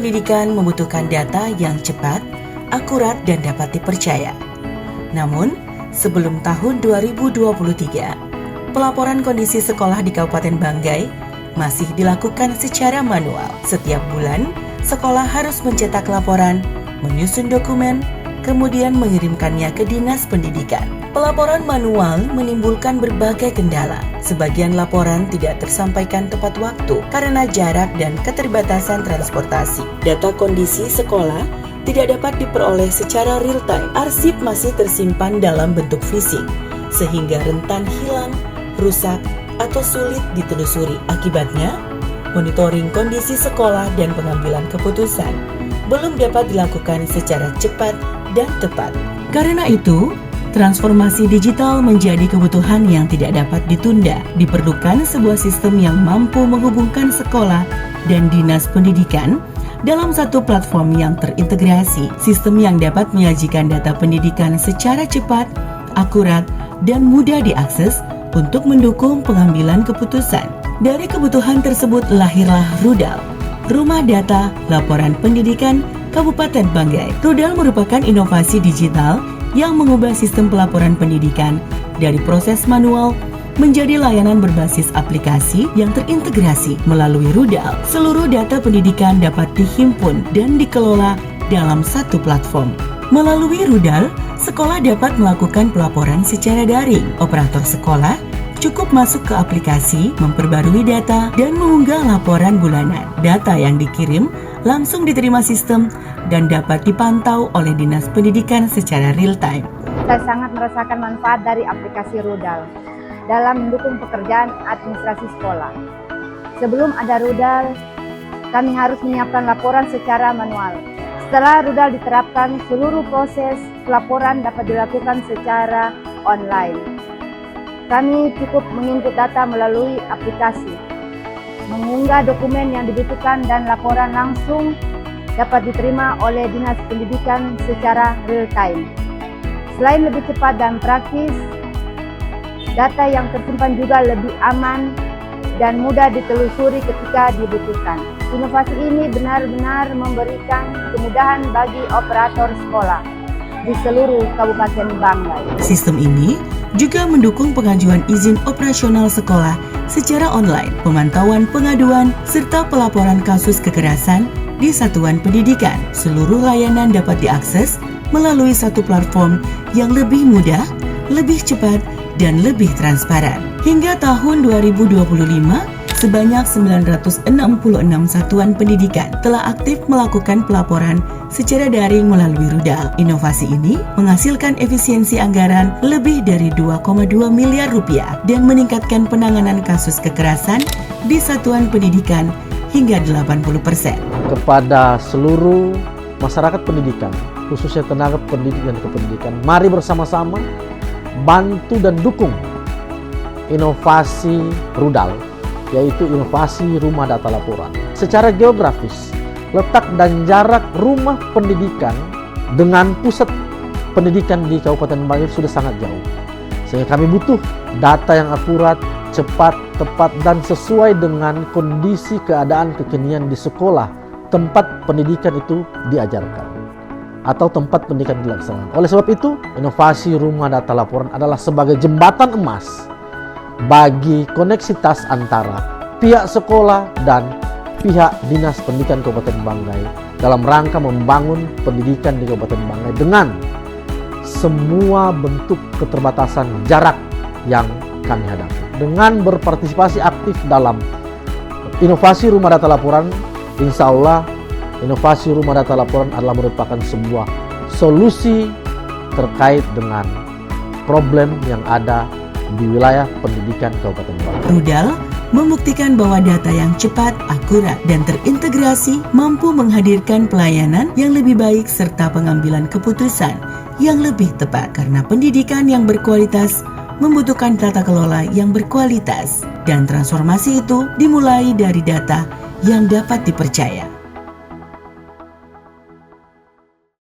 pendidikan membutuhkan data yang cepat, akurat, dan dapat dipercaya. Namun, sebelum tahun 2023, pelaporan kondisi sekolah di Kabupaten Banggai masih dilakukan secara manual. Setiap bulan, sekolah harus mencetak laporan, menyusun dokumen, kemudian mengirimkannya ke Dinas Pendidikan. Pelaporan manual menimbulkan berbagai kendala. Sebagian laporan tidak tersampaikan tepat waktu karena jarak dan keterbatasan transportasi. Data kondisi sekolah tidak dapat diperoleh secara real time. Arsip masih tersimpan dalam bentuk fisik, sehingga rentan hilang, rusak, atau sulit ditelusuri. Akibatnya, monitoring kondisi sekolah dan pengambilan keputusan belum dapat dilakukan secara cepat dan tepat. Karena itu, transformasi digital menjadi kebutuhan yang tidak dapat ditunda. Diperlukan sebuah sistem yang mampu menghubungkan sekolah dan dinas pendidikan dalam satu platform yang terintegrasi. Sistem yang dapat menyajikan data pendidikan secara cepat, akurat, dan mudah diakses untuk mendukung pengambilan keputusan. Dari kebutuhan tersebut lahirlah Rudal, Rumah Data Laporan Pendidikan Kabupaten Banggai. Rudal merupakan inovasi digital yang mengubah sistem pelaporan pendidikan dari proses manual menjadi layanan berbasis aplikasi yang terintegrasi. Melalui Rudal, seluruh data pendidikan dapat dihimpun dan dikelola dalam satu platform. Melalui Rudal, sekolah dapat melakukan pelaporan secara daring. Operator sekolah cukup masuk ke aplikasi, memperbarui data, dan mengunggah laporan bulanan. Data yang dikirim langsung diterima sistem dan dapat dipantau oleh Dinas Pendidikan secara real time. Kita sangat merasakan manfaat dari aplikasi Rudal dalam mendukung pekerjaan administrasi sekolah. Sebelum ada Rudal, kami harus menyiapkan laporan secara manual. Setelah Rudal diterapkan, seluruh proses pelaporan dapat dilakukan secara online. Kami cukup menginput data melalui aplikasi, mengunggah dokumen yang dibutuhkan, dan laporan langsung dapat diterima oleh Dinas Pendidikan secara real time. Selain lebih cepat dan praktis, data yang tersimpan juga lebih aman dan mudah ditelusuri ketika dibutuhkan. Inovasi ini benar-benar memberikan kemudahan bagi operator sekolah di seluruh Kabupaten Banggai. Sistem ini juga mendukung pengajuan izin operasional sekolah secara online, pemantauan pengaduan, serta pelaporan kasus kekerasan di satuan pendidikan. Seluruh layanan dapat diakses melalui satu platform yang lebih mudah, lebih cepat, dan lebih transparan. Hingga tahun 2025, sebanyak 966 satuan pendidikan telah aktif melakukan pelaporan secara daring melalui Rudal. Inovasi ini menghasilkan efisiensi anggaran lebih dari 2,2 miliar rupiah dan meningkatkan penanganan kasus kekerasan di satuan pendidikan hingga 80%. Kepada seluruh masyarakat pendidikan, khususnya tenaga pendidik dan kependidikan, mari bersama-sama bantu dan dukung inovasi Rudal, yaitu inovasi rumah data laporan. Secara geografis, letak dan jarak rumah pendidikan dengan pusat pendidikan di Kabupaten Banggai sudah sangat jauh. Sehingga kami butuh data yang akurat, cepat, tepat, dan sesuai dengan kondisi keadaan kekinian di sekolah tempat pendidikan itu diajarkan atau tempat pendidikan dilaksanakan. Oleh sebab itu, inovasi rumah data laporan adalah sebagai jembatan emas bagi koneksitas antara pihak sekolah dan pihak Dinas Pendidikan Kabupaten Banggai dalam rangka membangun pendidikan di Kabupaten Banggai dengan semua bentuk keterbatasan jarak yang kami hadapi. Dengan berpartisipasi aktif dalam inovasi rumah data laporan, insya Allah inovasi rumah data laporan adalah merupakan sebuah solusi terkait dengan problem yang ada di wilayah pendidikan Kabupaten Banggai. Rudal membuktikan bahwa data yang cepat, akurat, dan terintegrasi mampu menghadirkan pelayanan yang lebih baik serta pengambilan keputusan yang lebih tepat, karena pendidikan yang berkualitas membutuhkan tata kelola yang berkualitas, dan transformasi itu dimulai dari data yang dapat dipercaya.